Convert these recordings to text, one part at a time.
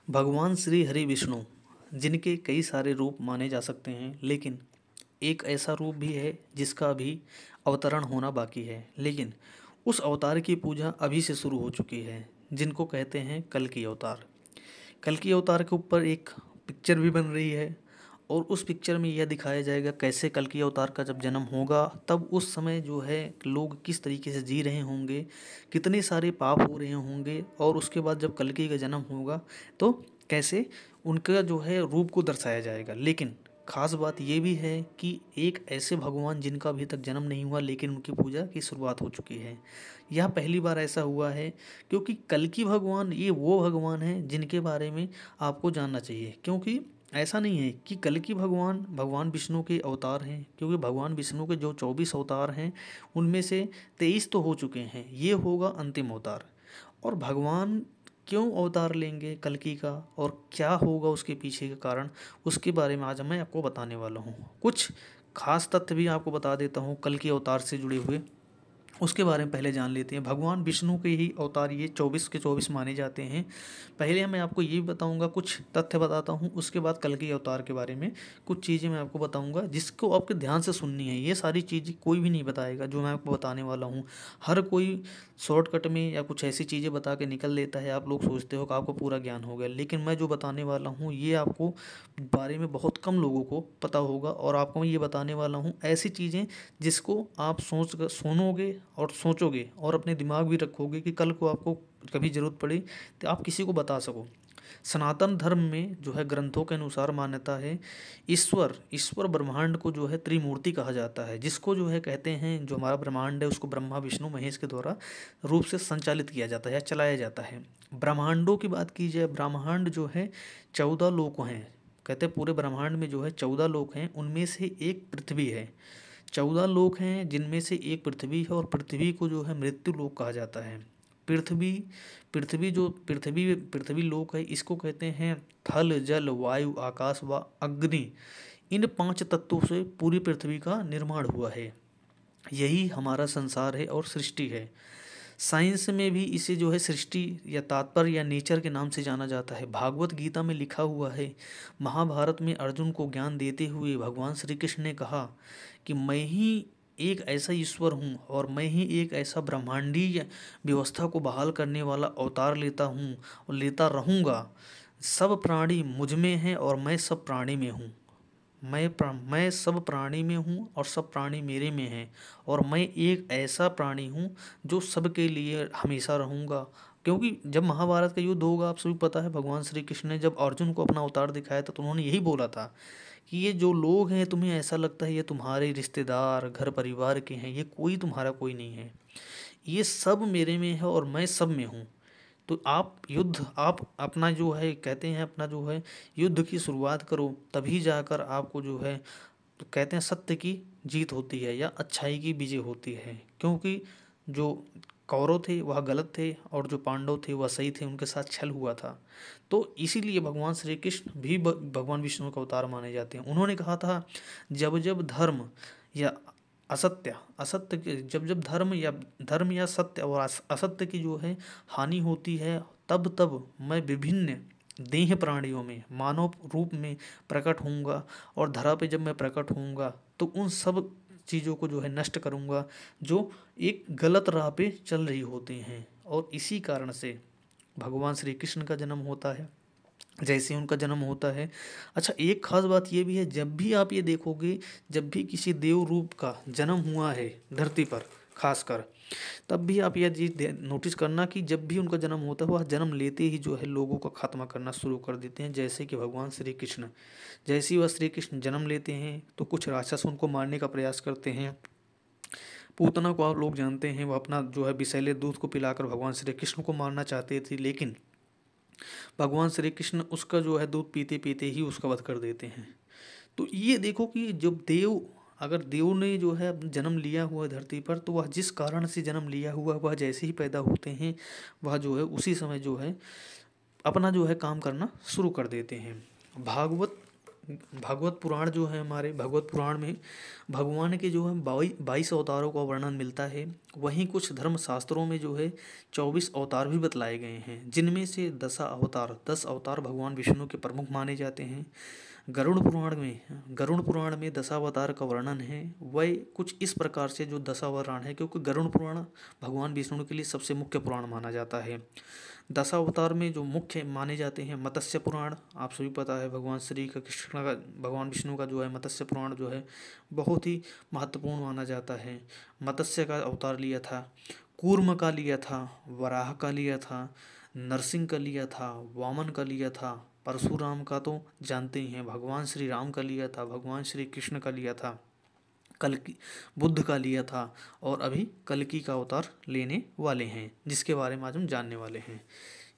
भगवान श्री हरि विष्णु जिनके कई सारे रूप माने जा सकते हैं, लेकिन एक ऐसा रूप भी है जिसका अभी अवतरण होना बाकी है। लेकिन उस अवतार की पूजा अभी से शुरू हो चुकी है, जिनको कहते हैं कल की अवतार। कल की अवतार के ऊपर एक पिक्चर भी बन रही है और उस पिक्चर में यह दिखाया जाएगा कैसे कल की अवतार का जब जन्म होगा तब उस समय जो है लोग किस तरीके से जी रहे होंगे, कितने सारे पाप हो रहे होंगे, और उसके बाद जब कल्कि का जन्म होगा तो कैसे उनका जो है रूप को दर्शाया जाएगा। लेकिन खास बात ये भी है कि एक ऐसे भगवान जिनका अभी तक जन्म नहीं हुआ लेकिन उनकी पूजा की शुरुआत हो चुकी है। यह पहली बार ऐसा हुआ है, क्योंकि कल्कि भगवान ये वो भगवान हैं जिनके बारे में आपको जानना चाहिए। क्योंकि ऐसा नहीं है कि कल्कि भगवान भगवान विष्णु के अवतार हैं, क्योंकि भगवान विष्णु के जो 24 अवतार हैं उनमें से 23 तो हो चुके हैं, ये होगा अंतिम अवतार। और भगवान क्यों अवतार लेंगे कल्कि का और क्या होगा उसके पीछे का कारण, उसके बारे में आज मैं आपको बताने वाला हूँ। कुछ खास तथ्य भी आपको बता देता हूँ कल्कि अवतार से जुड़े हुए, उसके बारे में पहले जान लेते हैं। भगवान विष्णु के ही अवतार ये 24 के 24 माने जाते हैं। पहले मैं आपको ये भी बताऊंगा, कुछ तथ्य बताता हूँ, उसके बाद कल्कि अवतार के बारे में कुछ चीज़ें मैं आपको बताऊंगा जिसको आपके ध्यान से सुननी है। ये सारी चीज़ें कोई भी नहीं बताएगा जो मैं आपको बताने वाला हूँ। हर कोई शॉर्टकट में या कुछ ऐसी चीज़ें बता के निकल लेता है, आप लोग सोचते हो कि आपको पूरा ज्ञान हो गया, लेकिन मैं जो बताने वाला हूँ ये आपको बारे में बहुत कम लोगों को पता होगा। और आपको मैं ये बताने वाला हूँ ऐसी चीज़ें जिसको आप सुनोगे और सोचोगे और अपने दिमाग भी रखोगे कि कल को आपको कभी ज़रूरत पड़े तो आप किसी को बता सको। सनातन धर्म में जो है ग्रंथों के अनुसार मान्यता है, ईश्वर ब्रह्मांड को जो है त्रिमूर्ति कहा जाता है, जिसको जो है कहते हैं जो हमारा ब्रह्मांड है उसको ब्रह्मा विष्णु महेश के द्वारा रूप से संचालित किया जाता है या चलाया जाता है। ब्रह्मांडों की बात की जाए, ब्रह्मांड जो है 14 लोक हैं। कहते हैं पूरे ब्रह्मांड में जो है 14 लोक हैं, उनमें से एक पृथ्वी है। 14 लोक हैं जिनमें से एक पृथ्वी है, और पृथ्वी को जो है मृत्यु लोक कहा जाता है। पृथ्वी पृथ्वी लोक है, इसको कहते हैं थल जल वायु आकाश व अग्नि। इन 5 तत्वों से पूरी पृथ्वी का निर्माण हुआ है। यही हमारा संसार है और सृष्टि है। साइंस में भी इसे जो है सृष्टि या तात्पर्य या नेचर के नाम से जाना जाता है। भागवत गीता में लिखा हुआ है, महाभारत में अर्जुन को ज्ञान देते हुए भगवान श्री कृष्ण ने कहा कि मैं ही एक ऐसा ईश्वर हूँ और मैं ही एक ऐसा ब्रह्मांडीय व्यवस्था को बहाल करने वाला अवतार लेता हूँ और लेता रहूँगा। सब प्राणी मुझ में हैं और मैं सब प्राणी में हूँ। मैं सब प्राणी में हूँ और सब प्राणी मेरे में हैं, और मैं एक ऐसा प्राणी हूँ जो सबके लिए हमेशा रहूँगा। क्योंकि जब महाभारत का युद्ध होगा, आप सभी पता है, भगवान श्री कृष्ण ने जब अर्जुन को अपना अवतार दिखाया था तो उन्होंने यही बोला था कि ये जो लोग हैं तुम्हें ऐसा लगता है ये तुम्हारे रिश्तेदार घर परिवार के हैं, ये कोई तुम्हारा कोई नहीं है, ये सब मेरे में है और मैं सब में हूँ। तो आप अपना जो है कहते हैं अपना जो है युद्ध की शुरुआत करो, तभी जाकर आपको जो है तो कहते हैं सत्य की जीत होती है या अच्छाई की विजय होती है। क्योंकि जो कौरव थे वह गलत थे और जो पांडव थे वह सही थे, उनके साथ छल हुआ था। तो इसीलिए भगवान श्री कृष्ण भी भगवान विष्णु का अवतार माने जाते हैं। उन्होंने कहा था जब जब धर्म या असत्य असत्य जब जब धर्म या सत्य और असत्य की जो है हानि होती है, तब तब मैं विभिन्न देह प्राणियों में मानव रूप में प्रकट होऊंगा, और धरा पे जब मैं प्रकट होऊंगा तो उन सब चीज़ों को जो है नष्ट करूंगा जो एक गलत राह पे चल रही होती हैं। और इसी कारण से भगवान श्री कृष्ण का जन्म होता है, जैसे उनका जन्म होता है। अच्छा, एक खास बात ये भी है, जब भी आप ये देखोगे, जब भी किसी देव रूप का जन्म हुआ है धरती पर खासकर, तब भी आप यह चीज़ नोटिस करना कि जब भी उनका जन्म होता है वह जन्म लेते ही जो है लोगों का खात्मा करना शुरू कर देते हैं। जैसे कि भगवान श्री कृष्ण, जैसे ही वह श्री कृष्ण जन्म लेते हैं तो कुछ राक्षस उनको मारने का प्रयास करते हैं। पूतना को आप लोग जानते हैं, वह अपना जो है विषैले दूध को पिलाकर भगवान श्री कृष्ण को मारना चाहते थे, लेकिन भगवान श्री कृष्ण उसका जो है दूध पीते पीते ही उसका वध कर देते हैं। तो ये देखो कि जब अगर देव ने जो है जन्म लिया हुआ धरती पर, तो वह जिस कारण से जन्म लिया हुआ वह जैसे ही पैदा होते हैं वह जो है उसी समय जो है अपना जो है काम करना शुरू कर देते हैं। भागवत भागवत पुराण जो है, हमारे भागवत पुराण में भगवान के जो है 22 अवतारों का वर्णन मिलता है। वहीं कुछ धर्म शास्त्रों में जो है 24 अवतार भी बतलाए गए हैं, जिनमें से 10 अवतार भगवान विष्णु के प्रमुख माने जाते हैं। गरुड़ पुराण में दशावतार का वर्णन है। वह कुछ इस प्रकार से जो दशावतार है, क्योंकि गरुड़ पुराण भगवान विष्णु के लिए सबसे मुख्य पुराण माना जाता है। दशावतार में जो मुख्य माने जाते हैं, मत्स्य पुराण, आप सभी पता है भगवान श्री का कृष्ण का भगवान विष्णु का जो है मत्स्य पुराण जो है बहुत ही महत्वपूर्ण माना जाता है। मत्स्य का अवतार लिया था, कूर्म का लिया था, वराह का लिया था, नरसिंह का लिया था, वामन का लिया था, परशुराम का तो जानते ही हैं, भगवान श्री राम का लिया था, भगवान श्री कृष्ण का लिया था, कल्कि बुद्ध का लिया था, और अभी कल्कि का अवतार लेने वाले हैं, जिसके बारे में आज हम जानने वाले हैं।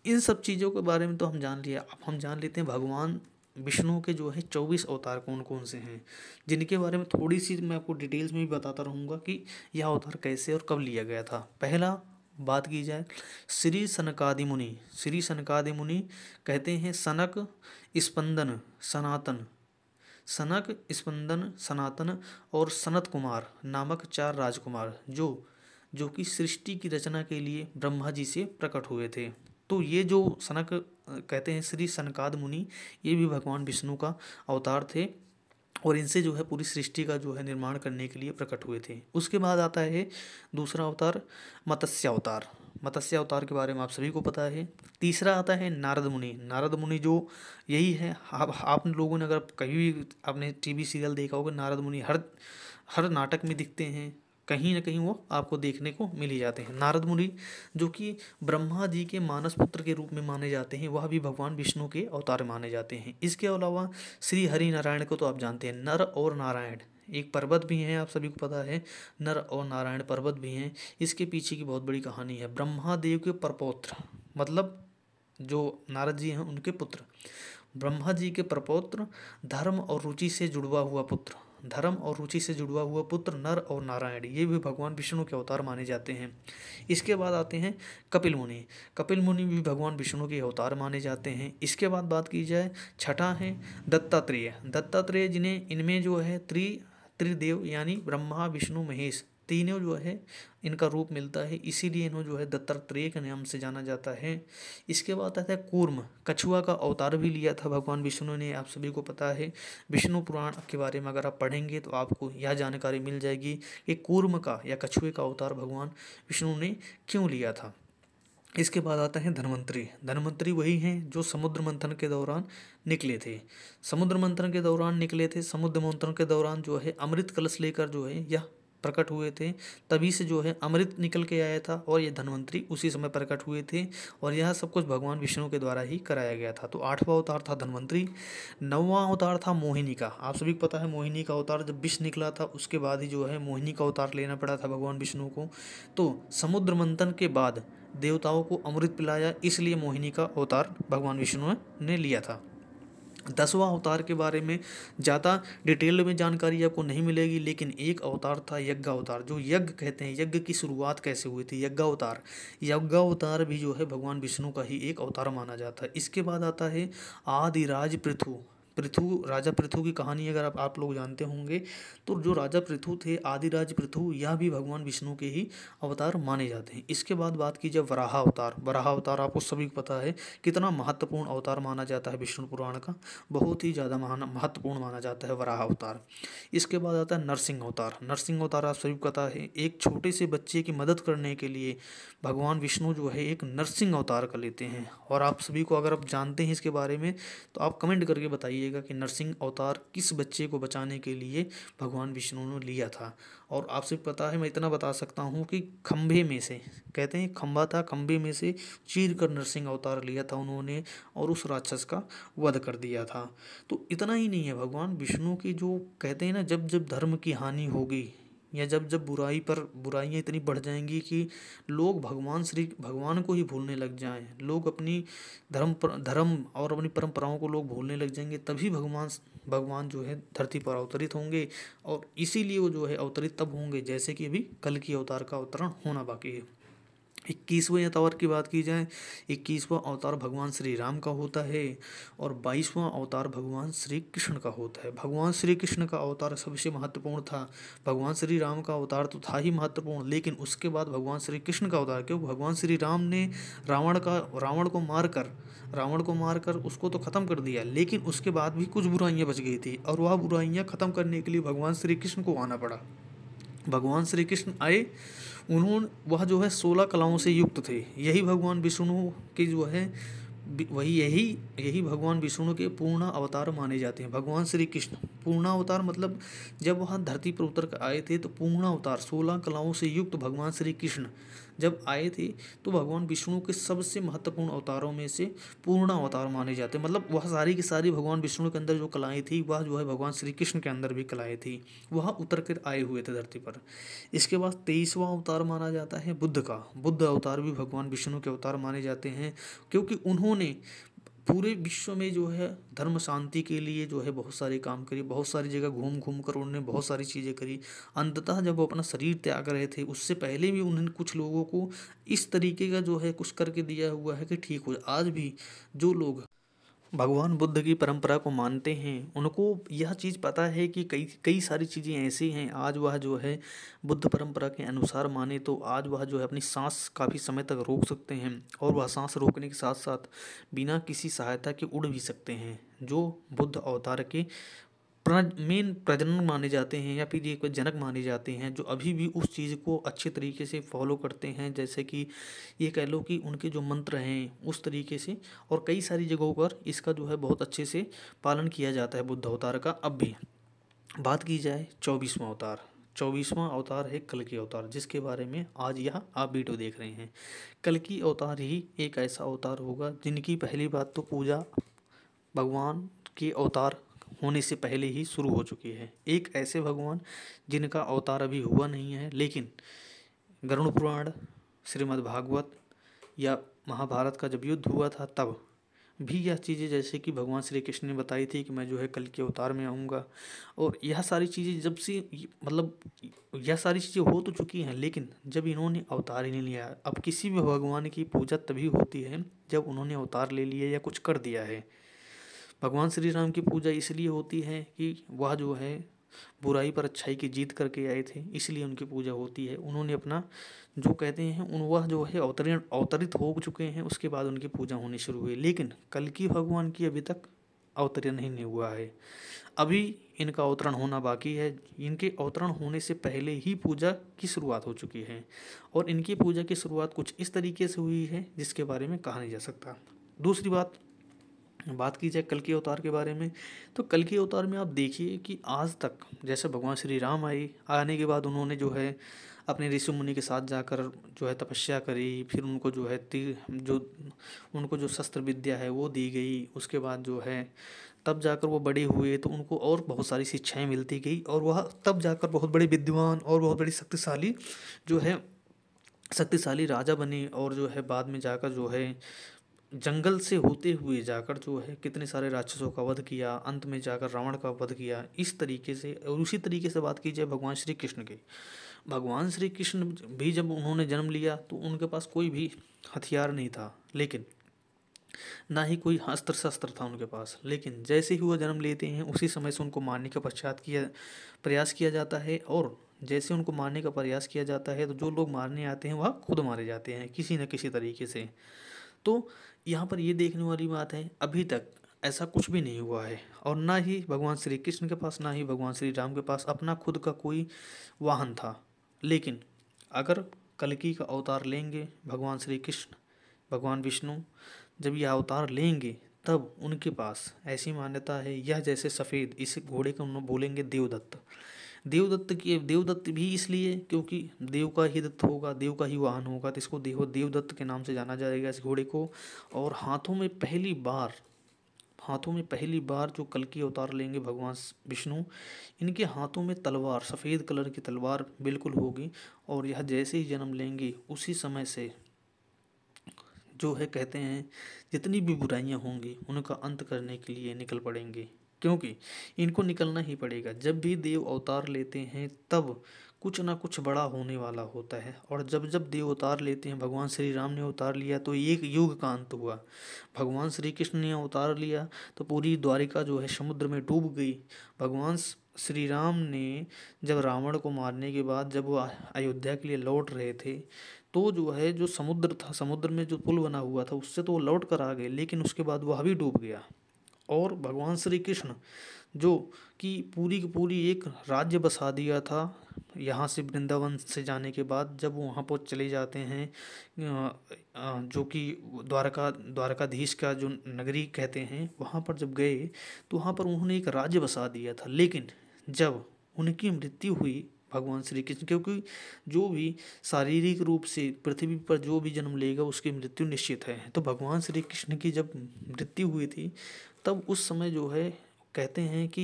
इन सब चीज़ों के बारे में तो हम जान लिया। अब हम जान लेते हैं भगवान विष्णु के जो है 24 अवतार कौन कौन से हैं, जिनके बारे में थोड़ी सी मैं आपको डिटेल्स में भी बताता रहूँगा कि यह अवतार कैसे और कब लिया गया था। पहला बात की जाए, श्री सनकादि मुनि। श्री सनकादि मुनि कहते हैं सनक, स्पंदन, सनातन, सनक, स्पंदन, सनातन और सनत कुमार नामक 4 राजकुमार जो कि सृष्टि की रचना के लिए ब्रह्मा जी से प्रकट हुए थे। तो ये जो सनक कहते हैं श्री सनकाद मुनि, ये भी भगवान विष्णु का अवतार थे, और इनसे जो है पूरी सृष्टि का जो है निर्माण करने के लिए प्रकट हुए थे। उसके बाद आता है दूसरा अवतार, मत्स्य अवतार। मत्स्य अवतार के बारे में आप सभी को पता है। तीसरा आता है नारद मुनि। नारद मुनि जो यही है, आप लोगों ने अगर कभी भी आपने टीवी सीरियल देखा होगा, नारद मुनि हर नाटक में दिखते हैं, कहीं ना कहीं वो आपको देखने को मिल ही जाते हैं। नारद मुनि जो कि ब्रह्मा जी के मानस पुत्र के रूप में माने जाते हैं, वह भी भगवान विष्णु के अवतार माने जाते हैं। इसके अलावा श्री हरि नारायण को तो आप जानते हैं, नर और नारायण एक पर्वत भी हैं, आप सभी को पता है, नर और नारायण पर्वत भी हैं। इसके पीछे की बहुत बड़ी कहानी है। ब्रह्मा देव के प्रपौत्र, मतलब जो नारद जी हैं उनके पुत्र, ब्रह्मा जी के प्रपौत्र, धर्म और रुचि से जुड़वा हुआ पुत्र, धर्म और रुचि से जुड़वा हुआ पुत्र नर और नारायण, ये भी भगवान विष्णु के अवतार माने जाते हैं। इसके बाद आते हैं कपिल मुनि। कपिल मुनि भी भगवान विष्णु के अवतार माने जाते हैं। इसके बाद बात की जाए, छठा है दत्तात्रेय। दत्तात्रेय जिन्हें इनमें जो है त्रिदेव यानी ब्रह्मा विष्णु महेश तीनों जो है इनका रूप मिलता है, इसीलिए इन्हों जो है दत्तात्रेय के नाम से जाना जाता है। इसके बाद आता है कूर्म। कछुआ का अवतार भी लिया था भगवान विष्णु ने, आप सभी को पता है। विष्णु पुराण के बारे में अगर आप पढ़ेंगे तो आपको यह जानकारी मिल जाएगी कि कूर्म का या कछुए का अवतार भगवान विष्णु ने क्यों लिया था। इसके बाद आता है धन्वंतरी। धन्वंतरी वही हैं जो समुद्र मंथन के दौरान निकले थे। समुद्र मंथन के दौरान निकले थे। समुद्र मंथन के दौरान जो है अमृत कलश लेकर जो है यह प्रकट हुए थे, तभी से जो है अमृत निकल के आया था, और ये धन्वंतरी उसी समय प्रकट हुए थे, और यह सब कुछ भगवान विष्णु के द्वारा ही कराया गया था। तो 8वां अवतार था धन्वंतरी। 9वां अवतार था मोहिनी का। आप सभी को पता है मोहिनी का अवतार जब विष निकला था उसके बाद ही जो है मोहिनी का अवतार लेना पड़ा था भगवान विष्णु को। तो समुद्र मंथन के बाद देवताओं को अमृत पिलाया, इसलिए मोहिनी का अवतार भगवान विष्णु ने लिया था। 10वां अवतार के बारे में ज़्यादा डिटेल में जानकारी आपको नहीं मिलेगी, लेकिन एक अवतार था यज्ञ अवतार, जो यज्ञ कहते हैं। यज्ञ की शुरुआत कैसे हुई थी, यज्ञ अवतार। यज्ञ अवतार भी जो है भगवान विष्णु का ही एक अवतार माना जाता है। इसके बाद आता है आदिराज पृथु। राजा पृथु की कहानी अगर आप लोग जानते होंगे, तो जो राजा पृथु थे, आदिराज पृथु, यह भी भगवान विष्णु के ही अवतार माने जाते हैं। इसके बाद बात की जाए वराह अवतार। वराह अवतार आपको सभी को पता है कितना महत्वपूर्ण अवतार माना जाता है विष्णु पुराण का, बहुत ही ज़्यादा महत्वपूर्ण माना जाता है वराह अवतार। इसके बाद आता है नरसिंह अवतार। नरसिंह अवतार आप सभी को पता है, एक छोटे से बच्चे की मदद करने के लिए भगवान विष्णु जो है एक नरसिंह अवतार कर लेते हैं। और आप सभी को अगर आप जानते हैं इसके बारे में तो आप कमेंट करके बताइएगा कि नरसिंह अवतार किस बच्चे को बचाने के लिए भगवान विष्णु ने लिया था। और आपसे पता है, मैं इतना बता सकता हूँ कि खंभे में से, कहते हैं खंभा था, खंभे में से चीर कर नरसिंह अवतार लिया था उन्होंने, और उस राक्षस का वध कर दिया था। तो इतना ही नहीं है, भगवान विष्णु की जो कहते हैं ना, जब जब धर्म की हानि होगी या जब जब बुराई पर बुराइयाँ इतनी बढ़ जाएंगी कि लोग भगवान को ही भूलने लग जाएं, लोग अपनी धर्म और अपनी परंपराओं को लोग भूलने लग जाएंगे, तभी भगवान जो है धरती पर अवतरित होंगे। और इसीलिए वो जो है अवतरित तब होंगे जैसे कि अभी कल की अवतार का अवतरण होना बाकी है। 21वें अवतार की बात की जाए, 21वां अवतार भगवान श्री राम का होता है और 22वां अवतार भगवान श्री कृष्ण का होता है। भगवान श्री कृष्ण का अवतार सबसे महत्वपूर्ण था। भगवान श्री राम का अवतार तो था ही महत्वपूर्ण, लेकिन उसके बाद भगवान श्री कृष्ण का अवतार, क्यों? भगवान श्री राम ने रावण को मारकर उसको तो ख़त्म कर दिया, लेकिन उसके बाद भी कुछ बुराइयां बच गई थी और वह बुराइयां ख़त्म करने के लिए भगवान श्री कृष्ण को आना पड़ा। भगवान श्री कृष्ण आए, उन्होंने वह जो है 16 कलाओं से युक्त थे। यही भगवान विष्णु के जो है वही यही यही भगवान विष्णु के पूर्ण अवतार माने जाते हैं। भगवान श्री कृष्ण पूर्ण अवतार मतलब जब वह धरती पर उतर कर आए थे तो पूर्ण अवतार 16 कलाओं से युक्त भगवान श्री कृष्ण जब आए थे तो भगवान विष्णु के सबसे महत्वपूर्ण अवतारों में से पूर्ण अवतार माने जाते हैं। मतलब वह सारी की सारी भगवान विष्णु के अंदर जो कलाएं थी वह जो है भगवान श्री कृष्ण के अंदर भी कलाएं थी, वह उतर कर आए हुए थे धरती पर। इसके बाद 23वां अवतार माना जाता है बुद्ध का। बुद्ध अवतार भी भगवान विष्णु के अवतार माने जाते हैं, क्योंकि उन्होंने पूरे विश्व में जो है धर्म शांति के लिए जो है बहुत सारे काम करे, बहुत सारी जगह घूम घूम कर उन्होंने बहुत सारी चीज़ें करी। अंततः जब वो अपना शरीर त्याग रहे थे उससे पहले भी उन्होंने कुछ लोगों को इस तरीके का जो है कुछ करके दिया हुआ है कि ठीक हो जाए। आज भी जो लोग भगवान बुद्ध की परंपरा को मानते हैं उनको यह चीज़ पता है कि कई कई सारी चीज़ें ऐसी हैं, आज वह जो है बुद्ध परंपरा के अनुसार माने तो आज वह जो है अपनी सांस काफ़ी समय तक रोक सकते हैं और वह सांस रोकने के साथ साथ बिना किसी सहायता के उड़ भी सकते हैं, जो बुद्ध अवतार के मेन प्रजनन माने जाते हैं या फिर एक जनक माने जाते हैं, जो अभी भी उस चीज़ को अच्छे तरीके से फॉलो करते हैं। जैसे कि ये कह लो कि उनके जो मंत्र हैं उस तरीके से, और कई सारी जगहों पर इसका जो है बहुत अच्छे से पालन किया जाता है बुद्ध अवतार का अब भी। बात की जाए 24वां अवतार। 24वां अवतार है कल्कि अवतार, जिसके बारे में आज यह आप वीडियो देख रहे हैं। कल्कि अवतार ही एक ऐसा अवतार होगा जिनकी पहली बात तो पूजा भगवान के अवतार होने से पहले ही शुरू हो चुकी है। एक ऐसे भगवान जिनका अवतार अभी हुआ नहीं है, लेकिन गरुड़ पुराण, श्रीमद् भागवत या महाभारत का जब युद्ध हुआ था तब भी यह चीज़ें जैसे कि भगवान श्री कृष्ण ने बताई थी कि मैं जो है कल के अवतार में आऊँगा, और यह सारी चीज़ें जब से मतलब यह सारी चीज़ें हो तो चुकी हैं, लेकिन जब इन्होंने अवतार ही नहीं लिया। अब किसी भी भगवान की पूजा तभी होती है जब उन्होंने अवतार ले लिया या कुछ कर दिया है। भगवान श्री राम की पूजा इसलिए होती है कि वह जो है बुराई पर अच्छाई की जीत करके आए थे, इसलिए उनकी पूजा होती है। उन्होंने अपना जो कहते हैं उन वह जो है अवतरित हो चुके हैं, उसके बाद उनकी पूजा होनी शुरू हुई। लेकिन कल्कि भगवान की अभी तक अवतरण ही नहीं हुआ है, अभी इनका अवतरण होना बाकी है। इनके अवतरण होने से पहले ही पूजा की शुरुआत हो चुकी है, और इनकी पूजा की शुरुआत कुछ इस तरीके से हुई है जिसके बारे में कहा नहीं जा सकता। दूसरी बात की जाए कल्कि अवतार के बारे में, तो कल्कि अवतार में आप देखिए कि आज तक जैसे भगवान श्री राम आने के बाद उन्होंने जो है अपने ऋषि मुनि के साथ जाकर जो है तपस्या करी, फिर उनको जो है उनको जो शस्त्र विद्या है वो दी गई। उसके बाद जो है तब जाकर वो बड़े हुए तो उनको और बहुत सारी शिक्षाएं मिलती गई, और वह तब जाकर बहुत बड़े विद्वान और बहुत बड़ी शक्तिशाली राजा बने, और जो है बाद में जाकर जो है जंगल से होते हुए जाकर जो है कितने सारे राक्षसों का वध किया, अंत में जाकर रावण का वध किया। इस तरीके से, और उसी तरीके से बात की जाए भगवान श्री कृष्ण की, भगवान श्री कृष्ण भी जब उन्होंने जन्म लिया तो उनके पास कोई भी हथियार नहीं था, लेकिन ना ही कोई अस्त्र शस्त्र था उनके पास। लेकिन जैसे ही वो जन्म लेते हैं उसी समय से उनको मारने का प्रयास किया जाता है, और जैसे उनको मारने का प्रयास किया जाता है तो जो लोग मारने आते हैं वह खुद मारे जाते हैं किसी न किसी तरीके से। तो यहाँ पर ये देखने वाली बात है, अभी तक ऐसा कुछ भी नहीं हुआ है, और ना ही भगवान श्री कृष्ण के पास, ना ही भगवान श्री राम के पास अपना खुद का कोई वाहन था। लेकिन अगर कल्कि का अवतार लेंगे भगवान श्री कृष्ण, भगवान विष्णु जब यह अवतार लेंगे तब उनके पास ऐसी मान्यता है, यह जैसे सफ़ेद, इस घोड़े को उन्होंने बोलेंगे देवदत्त। देवदत्त भी इसलिए क्योंकि देव का ही दत्त होगा, देव का ही वाहन होगा, तो इसको देवदत्त के नाम से जाना जाएगा इस घोड़े को। और हाथों में पहली बार जो कल्कि अवतार लेंगे भगवान विष्णु, इनके हाथों में तलवार, सफ़ेद कलर की तलवार बिल्कुल होगी, और यह जैसे ही जन्म लेंगे उसी समय से जो है कहते हैं जितनी भी बुराइयां होंगी उनका अंत करने के लिए निकल पड़ेंगे, क्योंकि इनको निकलना ही पड़ेगा। जब भी देव अवतार लेते हैं तब कुछ ना कुछ बड़ा होने वाला होता है। और जब जब देव अवतार लेते हैं, भगवान श्री राम ने अवतार लिया तो एक युग का अंत हुआ। भगवान श्री कृष्ण ने अवतार लिया तो पूरी द्वारिका जो है समुद्र में डूब गई। भगवान श्री राम ने जब रावण को मारने के बाद जब वो अयोध्या के लिए लौट रहे थे, तो जो है जो समुद्र था, समुद्र में जो पुल बना हुआ था उससे तो वो लौट कर आ गए, लेकिन उसके बाद वह भी डूब गया। और भगवान श्री कृष्ण जो कि पूरी की पूरी एक राज्य बसा दिया था, यहाँ से वृंदावन से जाने के बाद जब वो वहाँ पर चले जाते हैं, जो कि द्वारकाधीश का जो नगरी कहते हैं, वहाँ पर जब गए तो वहाँ पर उन्होंने एक राज्य बसा दिया था। लेकिन जब उनकी मृत्यु हुई भगवान श्री कृष्ण, क्योंकि जो भी शारीरिक रूप से पृथ्वी पर जो भी जन्म लेगा उसकी मृत्यु निश्चित है, तो भगवान श्री कृष्ण की जब मृत्यु हुई थी तब उस समय जो है कहते हैं कि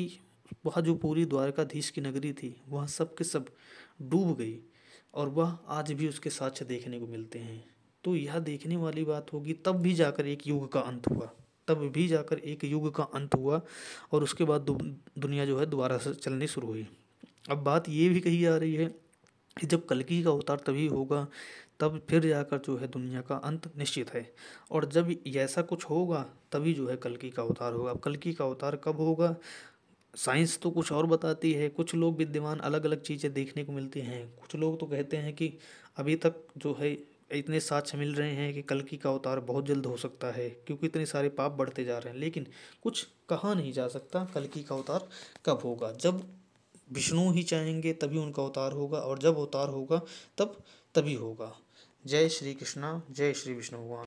वह जो पूरी द्वारकाधीश की नगरी थी वह सब के सब डूब गई, और वह आज भी उसके साक्ष्य देखने को मिलते हैं। तो यह देखने वाली बात होगी, तब भी जाकर एक युग का अंत हुआ, तब भी जाकर एक युग का अंत हुआ, और उसके बाद दुनिया जो है दोबारा से चलनी शुरू हुई। अब बात ये भी कही जा रही है कि जब कल्कि का अवतार तभी होगा, तब फिर जाकर जो है दुनिया का अंत निश्चित है। और जब ऐसा कुछ होगा तभी जो है कल्कि का अवतार होगा। अब कल्कि का अवतार कब होगा, साइंस तो कुछ और बताती है, कुछ लोग विद्यमान अलग अलग चीज़ें देखने को मिलती हैं। कुछ लोग तो कहते हैं कि अभी तक जो है इतने साक्ष्य मिल रहे हैं कि कल्कि का अवतार बहुत जल्द हो सकता है, क्योंकि इतने सारे पाप बढ़ते जा रहे हैं। लेकिन कुछ कहा नहीं जा सकता कल्कि का अवतार कब होगा। जब विष्णु ही चाहेंगे तभी उनका अवतार होगा, और जब अवतार होगा तब तभी होगा। जय श्री कृष्णा, जय श्री विष्णु भगवान।